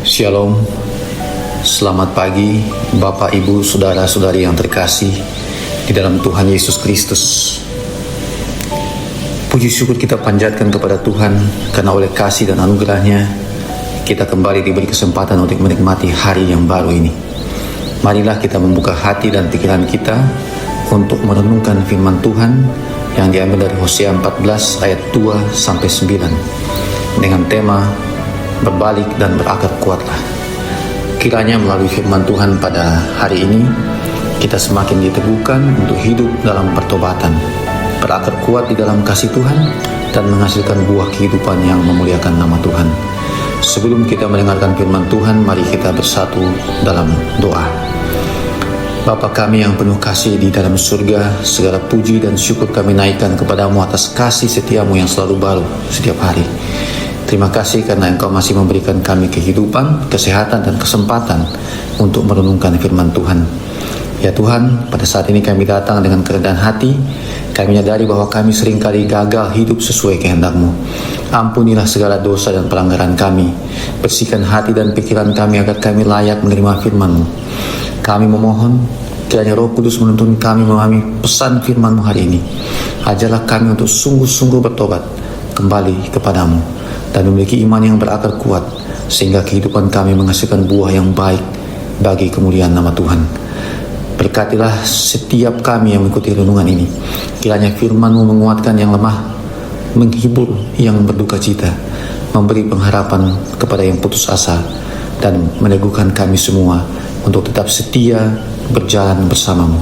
Shalom, selamat pagi Bapak, Ibu, Saudara-saudari yang terkasih di dalam Tuhan Yesus Kristus. Puji syukur kita panjatkan kepada Tuhan karena oleh kasih dan anugerahnya kita kembali diberi kesempatan untuk menikmati hari yang baru ini. Marilah kita membuka hati dan pikiran kita untuk merenungkan firman Tuhan yang diambil dari Hosea 14 ayat 2-9 dengan tema berbalik dan berakar kuatlah. Kiranya melalui firman Tuhan pada hari ini kita semakin diteguhkan untuk hidup dalam pertobatan, berakar kuat di dalam kasih Tuhan, dan menghasilkan buah kehidupan yang memuliakan nama Tuhan. Sebelum kita mendengarkan firman Tuhan, mari kita bersatu dalam doa. Bapa kami yang penuh kasih di dalam surga, segala puji dan syukur kami naikkan kepadamu atas kasih setiamu yang selalu baru setiap hari. Terima kasih karena Engkau masih memberikan kami kehidupan, kesehatan, dan kesempatan untuk merenungkan firman Tuhan. Ya Tuhan, pada saat ini kami datang dengan kerendahan hati. Kami menyadari bahwa kami seringkali gagal hidup sesuai kehendak-Mu. Ampunilah segala dosa dan pelanggaran kami. Bersihkan hati dan pikiran kami agar kami layak menerima firman-Mu. Kami memohon kiranya Roh Kudus menuntun kami memahami pesan firman-Mu hari ini. Ajarlah kami untuk sungguh-sungguh bertobat kembali kepadamu dan memiliki iman yang berakar kuat, sehingga kehidupan kami menghasilkan buah yang baik bagi kemuliaan nama Tuhan. Berkatilah setiap kami yang mengikuti renungan ini. Kiranya firman-Mu menguatkan yang lemah, menghibur yang berduka cita, memberi pengharapan kepada yang putus asa, dan meneguhkan kami semua untuk tetap setia berjalan bersama-Mu.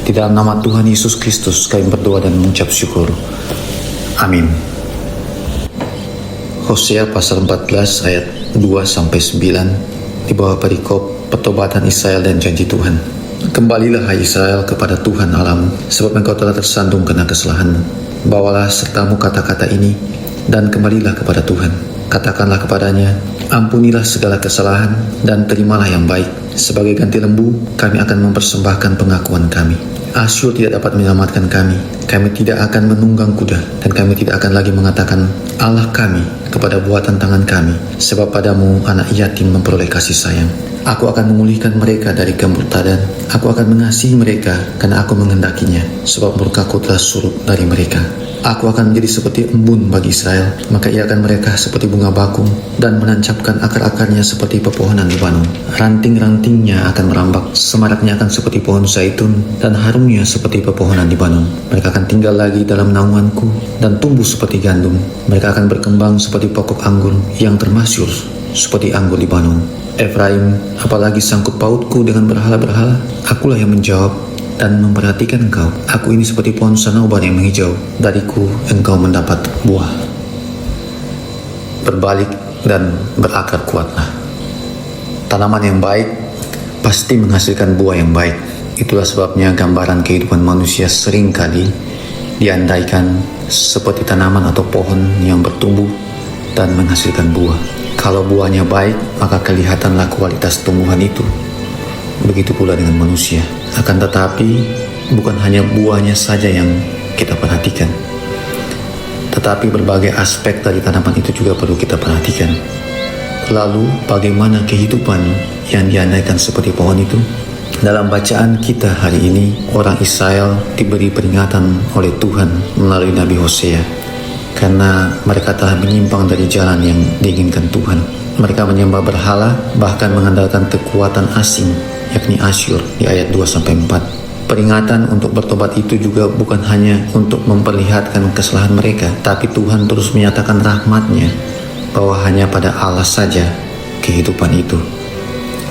Di dalam nama Tuhan Yesus Kristus kami berdoa dan mengucap syukur. Amin. Hosea pasal 14 ayat 2-9 di bawah perikop pertobatan Israel dan janji Tuhan. Kembalilah hai Israel kepada Tuhan Allahmu, sebab engkau telah tersandung karena kesalahanmu. Bawalah sertamu kata-kata ini dan kembalilah kepada Tuhan. Katakanlah kepadanya, ampunilah segala kesalahan dan terimalah yang baik. Sebagai ganti lembu, kami akan mempersembahkan pengakuan kami. Asyur tidak dapat menyelamatkan kami. Kami tidak akan menunggang kuda, dan kami tidak akan lagi mengatakan Allah kami kepada buatan tangan kami, sebab padamu anak yatim memperoleh kasih sayang. Aku akan memulihkan mereka dari kemurtadan. Aku akan mengasihi mereka karena aku menghendakinya, sebab murkaku telah surut dari mereka. Aku akan menjadi seperti embun bagi Israel, maka ia akan mereka seperti bunga bakung dan menancapkan akar-akarnya seperti pepohonan Libanon. Ranting-rantingnya akan merambak, semaraknya akan seperti pohon zaitun, dan harumnya seperti pepohonan Libanon. Mereka akan tinggal lagi dalam naunganku dan tumbuh seperti gandum. Mereka akan berkembang seperti pokok anggur yang termasyur seperti anggur Libanon. Efraim, apalagi sangkut pautku dengan berhala-berhala? Akulah yang menjawab dan memperhatikan engkau. Aku ini seperti pohon sanaubah yang menghijau. Dariku engkau mendapat buah. Berbalik dan berakar kuatlah. Tanaman yang baik pasti menghasilkan buah yang baik. Itulah sebabnya gambaran kehidupan manusia seringkali diandaikan seperti tanaman atau pohon yang bertumbuh dan menghasilkan buah. Kalau buahnya baik, maka kelihatanlah kualitas tumbuhan itu. Begitu pula dengan manusia. Akan tetapi, bukan hanya buahnya saja yang kita perhatikan, tetapi berbagai aspek dari tanaman itu juga perlu kita perhatikan. Lalu, bagaimana kehidupan yang diandaikan seperti pohon itu? Dalam bacaan kita hari ini, orang Israel diberi peringatan oleh Tuhan melalui Nabi Hosea, karena mereka telah menyimpang dari jalan yang diinginkan Tuhan. Mereka menyembah berhala, bahkan mengandalkan kekuatan asing, yakni Asyur di ayat 2-4. Peringatan untuk bertobat itu juga bukan hanya untuk memperlihatkan kesalahan mereka, tapi Tuhan terus menyatakan rahmat-Nya bahwa hanya pada Allah saja kehidupan itu.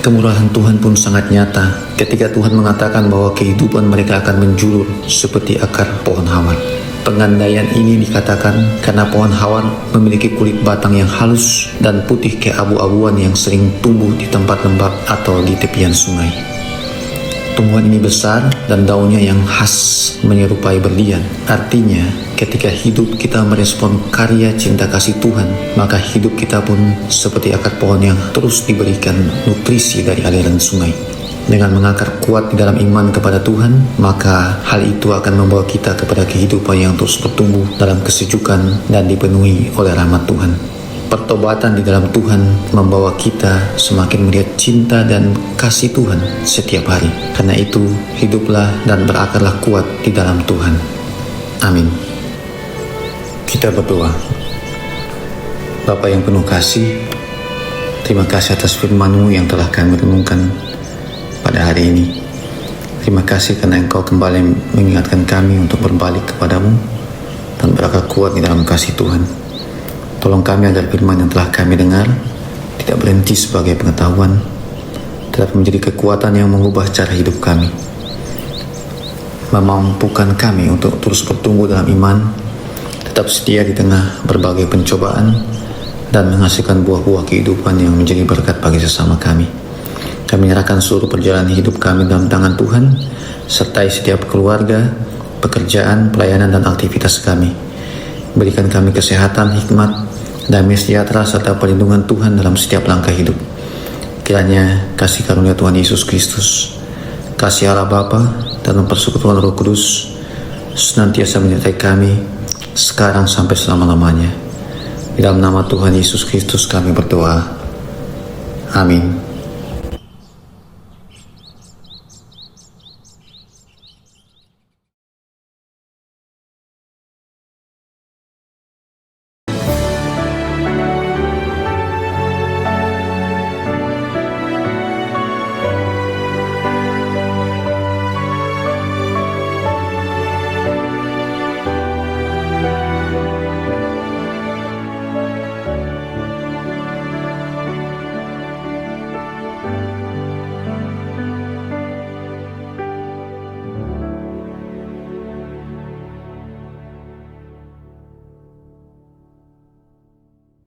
Kemurahan Tuhan pun sangat nyata ketika Tuhan mengatakan bahwa kehidupan mereka akan menjulur seperti akar pohon hawar. Pengandaian ini dikatakan karena pohon hawar memiliki kulit batang yang halus dan putih keabu-abuan yang sering tumbuh di tempat lembab atau di tepian sungai. Tumbuhan ini besar dan daunnya yang khas menyerupai berlian. Artinya, ketika hidup kita merespon karya cinta kasih Tuhan, maka hidup kita pun seperti akar pohon yang terus diberikan nutrisi dari aliran sungai. Dengan mengakar kuat di dalam iman kepada Tuhan, maka hal itu akan membawa kita kepada kehidupan yang terus bertumbuh dalam kesejukan dan dipenuhi oleh rahmat Tuhan. Pertobatan di dalam Tuhan membawa kita semakin melihat cinta dan kasih Tuhan setiap hari. Karena itu, hiduplah dan berakarlah kuat di dalam Tuhan. Amin. Kita berdoa. Bapa yang penuh kasih, terima kasih atas firman-Mu yang telah kami renungkan pada hari ini. Terima kasih karena Engkau kembali mengingatkan kami untuk berbalik kepadamu dan berakar kuat di dalam kasih Tuhan. Tolong kami agar firman yang telah kami dengar tidak berhenti sebagai pengetahuan, tetapi menjadi kekuatan yang mengubah cara hidup kami. Memampukan kami untuk terus bertumbuh dalam iman, tetap setia di tengah berbagai pencobaan, dan menghasilkan buah-buah kehidupan yang menjadi berkat bagi sesama kami. Kami menyerahkan seluruh perjalanan hidup kami dalam tangan Tuhan, sertai setiap keluarga, pekerjaan, pelayanan, dan aktivitas kami. Berikan kami kesehatan, hikmat, damai sejahtera, serta perlindungan Tuhan dalam setiap langkah hidup. Kiranya kasih karunia Tuhan Yesus Kristus, kasih Allah Bapa, dan persekutuan Roh Kudus senantiasa menyertai kami sekarang sampai selama-lamanya. Di dalam nama Tuhan Yesus Kristus kami berdoa. Amin.